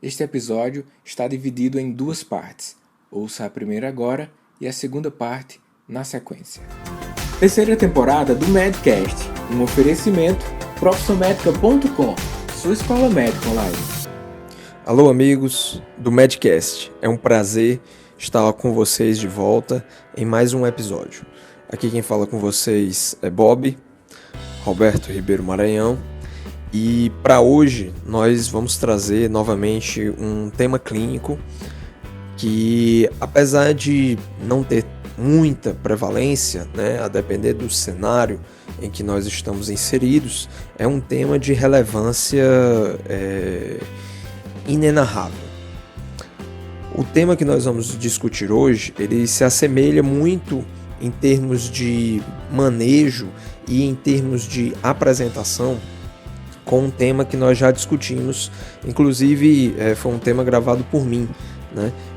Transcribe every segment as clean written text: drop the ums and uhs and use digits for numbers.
Este episódio está dividido em duas partes. Ouça a primeira agora e a segunda parte na sequência. Terceira temporada do Medcast, um oferecimento profissionmedica.com, sua escola médica online. Alô amigos do Medcast, é um prazer estar com vocês de volta em mais um episódio. Aqui quem fala com vocês é Bob, Roberto Ribeiro Maranhão, e para hoje nós vamos trazer novamente um tema clínico que, apesar de não ter muita prevalência, a depender do cenário em que nós estamos inseridos, é um tema de relevância inenarrável. O tema que nós vamos discutir hoje, ele se assemelha muito em termos de manejo e em termos de apresentação com um tema que nós já discutimos, inclusive foi um tema gravado por mim,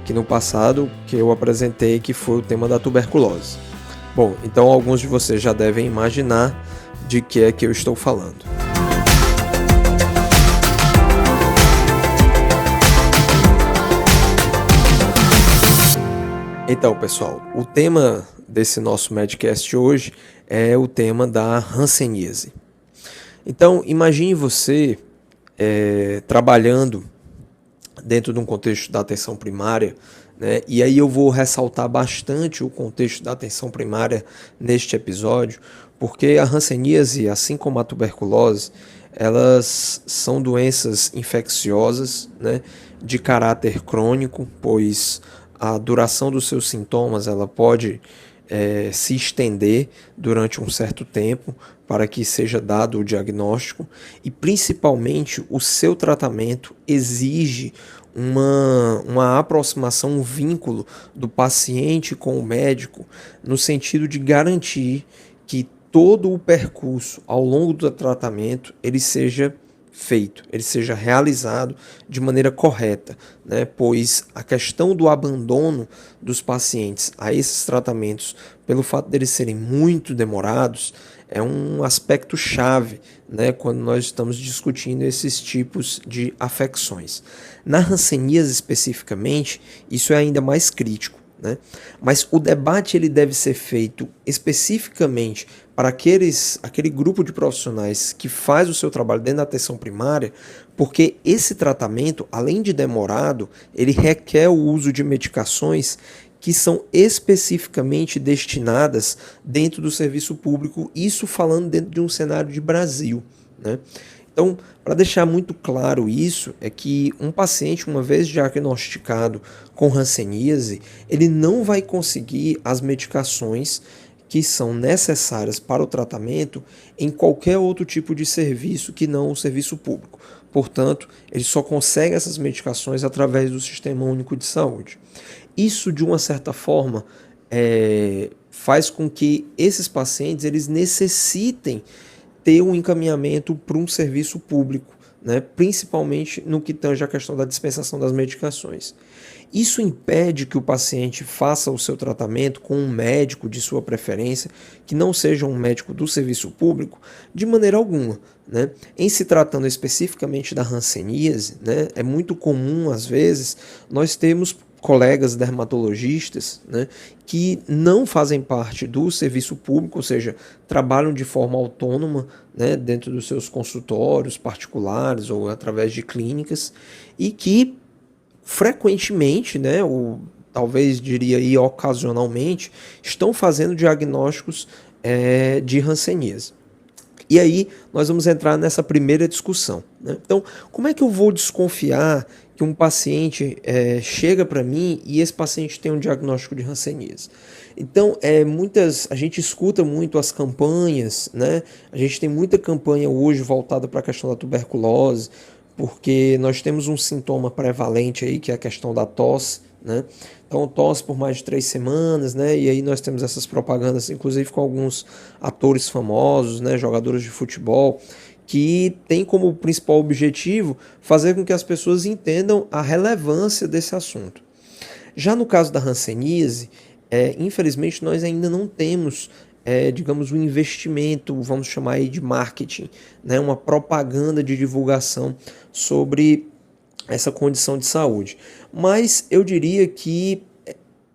que no passado que eu apresentei, que foi o tema da tuberculose. Bom, então alguns de vocês já devem imaginar de que é que eu estou falando. Então, pessoal, o tema desse nosso Medcast hoje é o tema da hanseníase. Então, imagine você trabalhando dentro de um contexto da atenção primária, e aí eu vou ressaltar bastante o contexto da atenção primária neste episódio, porque a hanseníase, assim como a tuberculose, elas são doenças infecciosas, de caráter crônico, pois a duração dos seus sintomas ela pode se estender durante um certo tempo para que seja dado o diagnóstico, e principalmente o seu tratamento exige uma aproximação, um vínculo do paciente com o médico, no sentido de garantir que todo o percurso ao longo do tratamento ele seja feito, ele seja realizado de maneira correta, pois a questão do abandono dos pacientes a esses tratamentos, pelo fato deles serem muito demorados, é um aspecto chave, quando nós estamos discutindo esses tipos de afecções. Na hanseníase especificamente, isso é ainda mais crítico. Mas o debate ele deve ser feito especificamente para aquele grupo de profissionais que faz o seu trabalho dentro da atenção primária, porque esse tratamento, além de demorado, ele requer o uso de medicações que são especificamente destinadas dentro do serviço público, isso falando dentro de um cenário de Brasil. Então, para deixar muito claro isso, é que um paciente, uma vez diagnosticado com hanseníase, ele não vai conseguir as medicações que são necessárias para o tratamento em qualquer outro tipo de serviço que não o serviço público. Portanto, ele só consegue essas medicações através do Sistema Único de Saúde. Isso, de uma certa forma, faz com que esses pacientes eles necessitem ter um encaminhamento para um serviço público, principalmente no que tange a questão da dispensação das medicações. Isso impede que o paciente faça o seu tratamento com um médico de sua preferência, que não seja um médico do serviço público, de maneira alguma. Em se tratando especificamente da hanseníase, é muito comum, às vezes, nós temos colegas dermatologistas que não fazem parte do serviço público, ou seja, trabalham de forma autônoma dentro dos seus consultórios particulares ou através de clínicas, e que frequentemente, ou talvez diria aí ocasionalmente, estão fazendo diagnósticos de hanseníase. E aí nós vamos entrar nessa primeira discussão. Então, como é que eu vou desconfiar que um paciente chega para mim e esse paciente tem um diagnóstico de hanseníase? Então, a gente escuta muito as campanhas, A gente tem muita campanha hoje voltada para a questão da tuberculose, porque nós temos um sintoma prevalente aí, que é a questão da tosse, Então, tosse por mais de 3 semanas, E aí nós temos essas propagandas, inclusive com alguns atores famosos, jogadores de futebol, que tem como principal objetivo fazer com que as pessoas entendam a relevância desse assunto. Já no caso da hanseníase, infelizmente nós ainda não temos digamos, um investimento, vamos chamar aí de marketing, uma propaganda de divulgação sobre essa condição de saúde. Mas eu diria que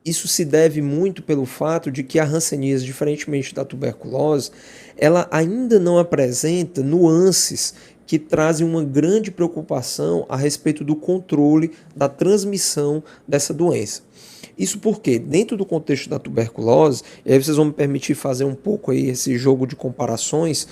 isso se deve muito pelo fato de que a hanseníase, diferentemente da tuberculose, ela ainda não apresenta nuances que trazem uma grande preocupação a respeito do controle da transmissão dessa doença. Isso porque, dentro do contexto da tuberculose, e aí vocês vão me permitir fazer um pouco aí esse jogo de comparações,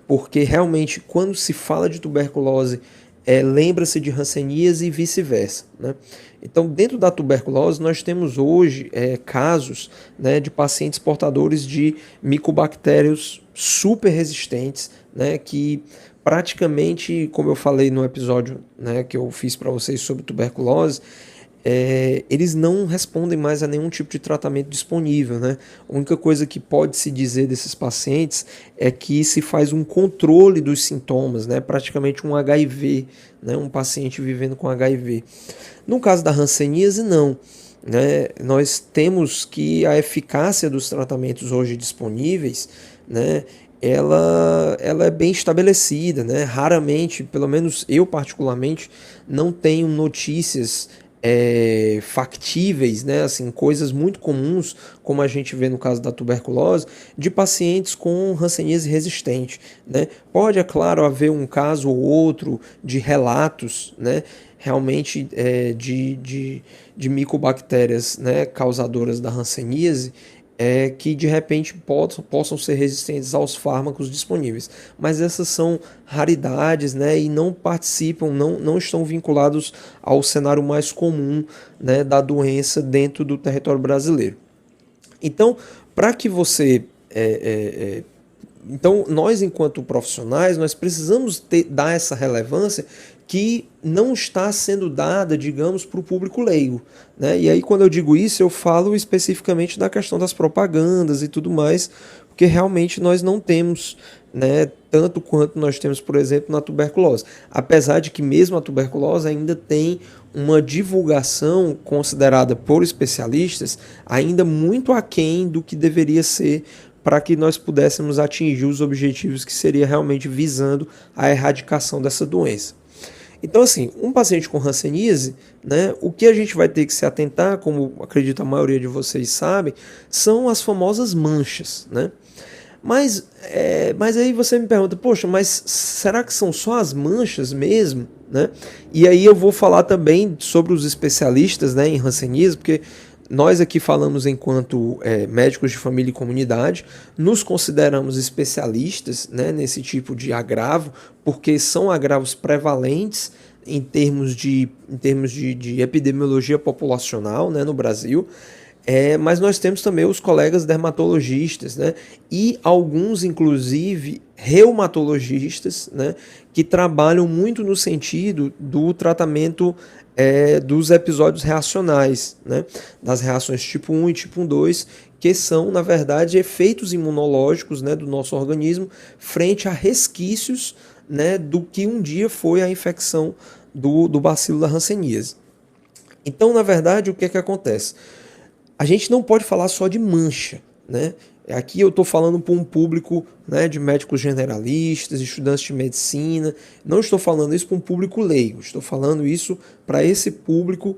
porque realmente quando se fala de tuberculose, lembra-se de hanseníase e vice-versa, né? Então, dentro da tuberculose, nós temos hoje casos, né, de pacientes portadores de micobactérios super resistentes, né, que praticamente, como eu falei no episódio, né, que eu fiz para vocês sobre tuberculose, eles não respondem mais a nenhum tipo de tratamento disponível, né? A única coisa que pode se dizer desses pacientes é que se faz um controle dos sintomas, né? Praticamente um HIV, né? Um paciente vivendo com HIV. No caso da hanseníase, não. Né? Nós temos que a eficácia dos tratamentos hoje disponíveis, né? Ela é bem estabelecida, né? Raramente, pelo menos eu particularmente, não tenho notícias factíveis, né, assim, coisas muito comuns, como a gente vê no caso da tuberculose, de pacientes com hanseníase resistente, né. Pode, é claro, haver um caso ou outro de relatos, né, realmente de micobactérias, né, causadoras da hanseníase, que de repente possam ser resistentes aos fármacos disponíveis. Mas essas são raridades, né, e não participam, não estão vinculados ao cenário mais comum, né, da doença dentro do território brasileiro. Então, para que você... Então, nós, enquanto profissionais, nós precisamos dar essa relevância que não está sendo dada, digamos, para o público leigo, né? E aí, quando eu digo isso, eu falo especificamente da questão das propagandas e tudo mais, porque realmente nós não temos, né, tanto quanto nós temos, por exemplo, na tuberculose. Apesar de que mesmo a tuberculose ainda tem uma divulgação considerada por especialistas ainda muito aquém do que deveria ser para que nós pudéssemos atingir os objetivos que seria realmente visando a erradicação dessa doença. Então, assim, um paciente com hanseníase, né, o que a gente vai ter que se atentar, como acredito a maioria de vocês sabe, são as famosas manchas, né? Mas aí você me pergunta, poxa, mas será que são só as manchas mesmo, né? E aí eu vou falar também sobre os especialistas, né, em hanseníase, porque nós aqui falamos enquanto médicos de família e comunidade, nos consideramos especialistas, né, nesse tipo de agravo, porque são agravos prevalentes em termos de epidemiologia populacional, né, no Brasil. Mas nós temos também os colegas dermatologistas, né, e alguns, inclusive, reumatologistas, né, que trabalham muito no sentido do tratamento dos episódios reacionais, né, das reações tipo 1 e tipo 2, que são, na verdade, efeitos imunológicos, né, do nosso organismo frente a resquícios, né, do que um dia foi a infecção do bacilo da hanseníase. Então, na verdade, o que acontece? A gente não pode falar só de mancha, né? Aqui eu estou falando para um público, né, de médicos generalistas, estudantes de medicina. Não estou falando isso para um público leigo. Estou falando isso para esse público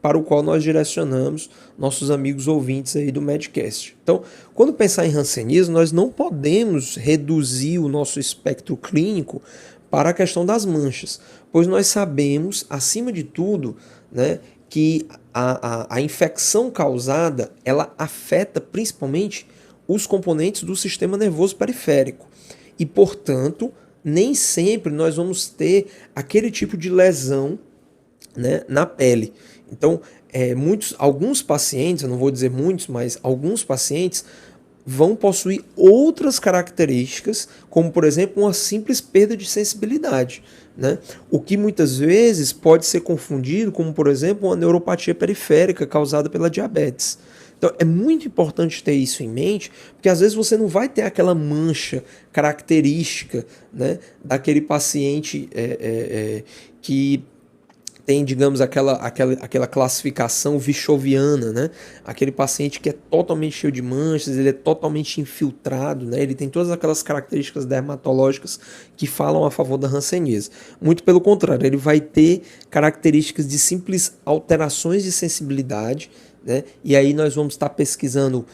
para o qual nós direcionamos nossos amigos ouvintes aí do Medcast. Então, quando pensar em hanseníase, nós não podemos reduzir o nosso espectro clínico para a questão das manchas, pois nós sabemos, acima de tudo, né, que a infecção causada ela afeta principalmente os componentes do sistema nervoso periférico e, portanto, nem sempre nós vamos ter aquele tipo de lesão, né, na pele. Então, alguns pacientes, eu não vou dizer muitos, mas alguns pacientes vão possuir outras características, como, por exemplo, uma simples perda de sensibilidade, né? O que muitas vezes pode ser confundido como, por exemplo, uma neuropatia periférica causada pela diabetes. Então, é muito importante ter isso em mente, porque às vezes você não vai ter aquela mancha característica, né, daquele paciente que tem, digamos, aquela classificação vichoviana, né? Aquele paciente que é totalmente cheio de manchas, ele é totalmente infiltrado, né? Ele tem todas aquelas características dermatológicas que falam a favor da hanseníase. Muito pelo contrário, ele vai ter características de simples alterações de sensibilidade, né? E aí nós vamos estar pesquisando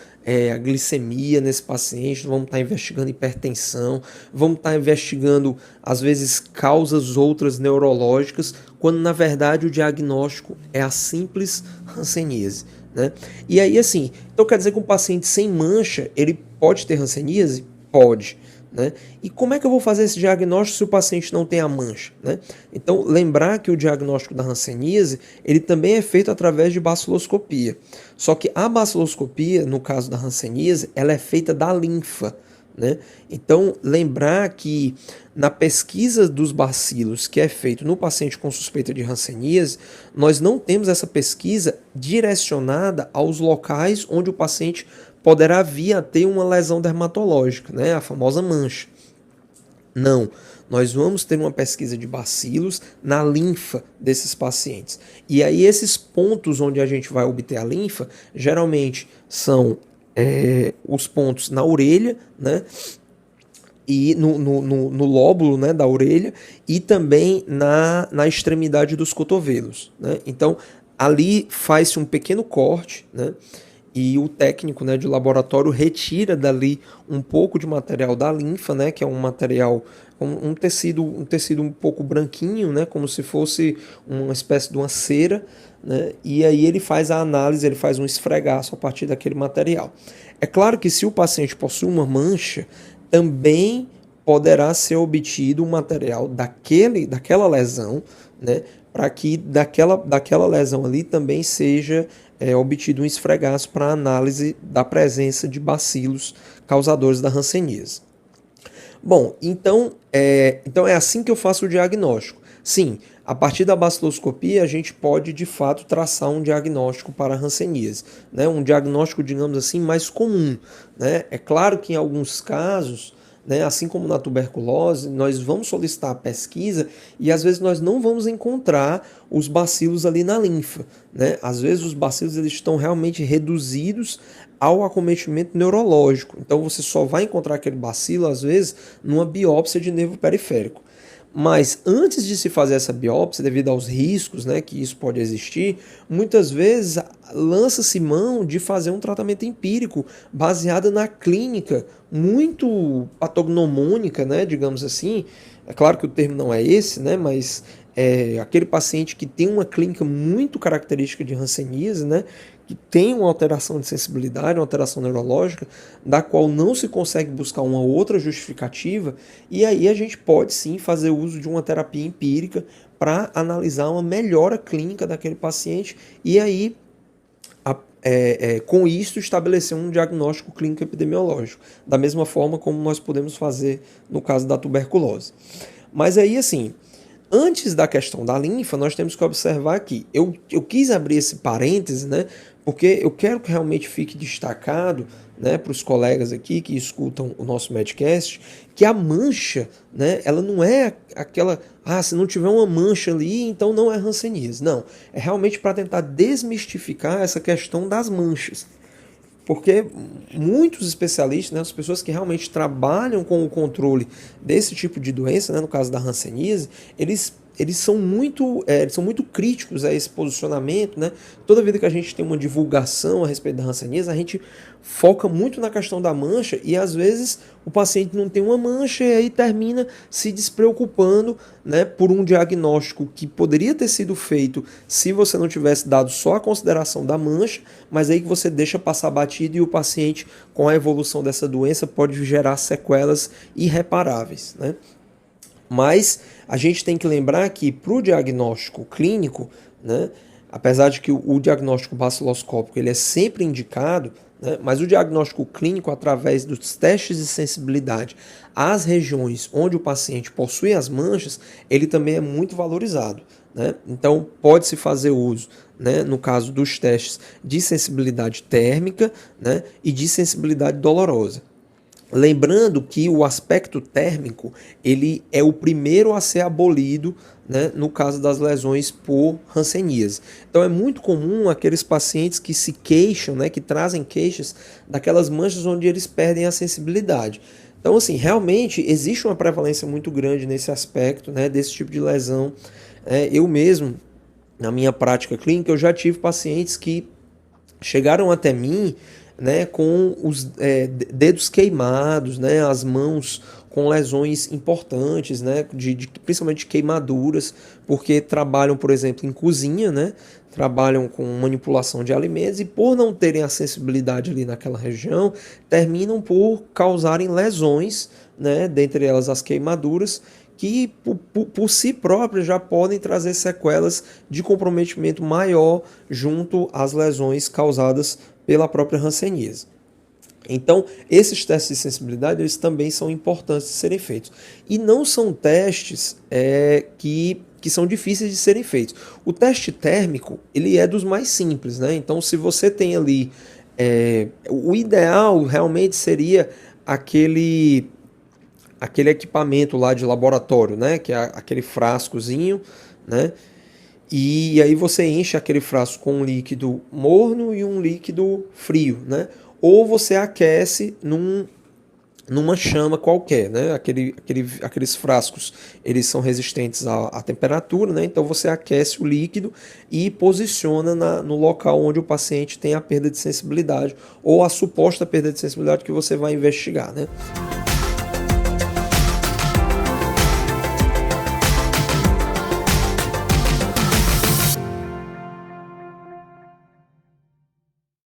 a glicemia nesse paciente, vamos estar investigando hipertensão, vamos estar investigando, às vezes, causas outras neurológicas, quando na verdade o diagnóstico é a simples hanseníase, né? E aí, assim, então quer dizer que um paciente sem mancha, ele pode ter hanseníase? Pode. Né? E como é que eu vou fazer esse diagnóstico se o paciente não tem a mancha? Né? Então, lembrar que o diagnóstico da hanseníase, ele também é feito através de baciloscopia. Só que a baciloscopia, no caso da hanseníase, ela é feita da linfa. Né? Então, lembrar que na pesquisa dos bacilos que é feito no paciente com suspeita de hanseníase, nós não temos essa pesquisa direcionada aos locais onde o paciente poderá vir a ter uma lesão dermatológica, né? A famosa mancha. Não, nós vamos ter uma pesquisa de bacilos na linfa desses pacientes. E aí esses pontos onde a gente vai obter a linfa, geralmente são os pontos na orelha, né? E no lóbulo, né, da orelha, e também na extremidade dos cotovelos. Né? Então, ali faz-se um pequeno corte, né? E o técnico, né, de laboratório retira dali um pouco de material da linfa, né, que é um material, um tecido um pouco branquinho, né, como se fosse uma espécie de uma cera, né, e aí ele faz a análise, ele faz um esfregaço a partir daquele material. É claro que se o paciente possui uma mancha, também poderá ser obtido um material daquela lesão, né, para que daquela lesão ali também seja obtido um esfregaço para análise da presença de bacilos causadores da hanseníase. Bom, então é assim que eu faço o diagnóstico. Sim, a partir da baciloscopia a gente pode de fato traçar um diagnóstico para a hanseníase, né? Um diagnóstico, digamos assim, mais comum. Né? É claro que em alguns casos, né, assim como na tuberculose, nós vamos solicitar a pesquisa e às vezes nós não vamos encontrar os bacilos ali na linfa. Né? Às vezes os bacilos eles estão realmente reduzidos ao acometimento neurológico. Então você só vai encontrar aquele bacilo, às vezes, numa biópsia de nervo periférico. Mas antes de se fazer essa biópsia, devido aos riscos, né, que isso pode existir, muitas vezes lança-se mão de fazer um tratamento empírico baseado na clínica muito patognomônica, né, digamos assim. É claro que o termo não é esse, né, mas aquele paciente que tem uma clínica muito característica de hanseníase, né, que tem uma alteração de sensibilidade, uma alteração neurológica, da qual não se consegue buscar uma outra justificativa, e aí a gente pode sim fazer uso de uma terapia empírica para analisar uma melhora clínica daquele paciente, e aí com isso estabelecer um diagnóstico clínico epidemiológico, da mesma forma como nós podemos fazer no caso da tuberculose. Mas aí assim, antes da questão da linfa, nós temos que observar que eu quis abrir esse parêntese, né, porque eu quero que realmente fique destacado, né, para os colegas aqui que escutam o nosso Medcast, que a mancha, né, ela não é aquela, se não tiver uma mancha ali, então não é hanseníase. Não, é realmente para tentar desmistificar essa questão das manchas. Porque muitos especialistas, né, as pessoas que realmente trabalham com o controle desse tipo de doença, né, no caso da hanseníase, eles são muito críticos a esse posicionamento. Né? Toda vida que a gente tem uma divulgação a respeito da hanseníase, a gente foca muito na questão da mancha e às vezes o paciente não tem uma mancha e aí termina se despreocupando, né, por um diagnóstico que poderia ter sido feito se você não tivesse dado só a consideração da mancha, mas aí que você deixa passar batido e o paciente, com a evolução dessa doença, pode gerar sequelas irreparáveis. Né? Mas a gente tem que lembrar que para o diagnóstico clínico, né, apesar de que o diagnóstico baciloscópico ele é sempre indicado, né, mas o diagnóstico clínico, através dos testes de sensibilidade às regiões onde o paciente possui as manchas, ele também é muito valorizado. Né? Então, pode-se fazer uso, né, no caso dos testes de sensibilidade térmica, né, e de sensibilidade dolorosa. Lembrando que o aspecto térmico ele é o primeiro a ser abolido, né, no caso das lesões por hanseníase. Então é muito comum aqueles pacientes que se queixam, né, que trazem queixas daquelas manchas onde eles perdem a sensibilidade. Então, assim, realmente existe uma prevalência muito grande nesse aspecto, né, desse tipo de lesão. Eu mesmo, na minha prática clínica, eu já tive pacientes que chegaram até mim, né, com os dedos queimados, né, as mãos com lesões importantes, né, principalmente queimaduras, porque trabalham, por exemplo, em cozinha, né, trabalham com manipulação de alimentos e por não terem a sensibilidade ali naquela região, terminam por causarem lesões, né, dentre elas as queimaduras, que por si próprias já podem trazer sequelas de comprometimento maior junto às lesões causadas pela própria hanseníase. Então, esses testes de sensibilidade eles também são importantes de serem feitos. E não são testes que são difíceis de serem feitos. O teste térmico ele é dos mais simples, né? Então, se você tem ali... o ideal realmente seria aquele equipamento lá de laboratório, né? Que é aquele frascozinho, né? E aí você enche aquele frasco com um líquido morno e um líquido frio, né? Ou você aquece numa chama qualquer, né? Aqueles frascos, eles são resistentes à temperatura, né? Então você aquece o líquido e posiciona no local onde o paciente tem a perda de sensibilidade ou a suposta perda de sensibilidade que você vai investigar, né?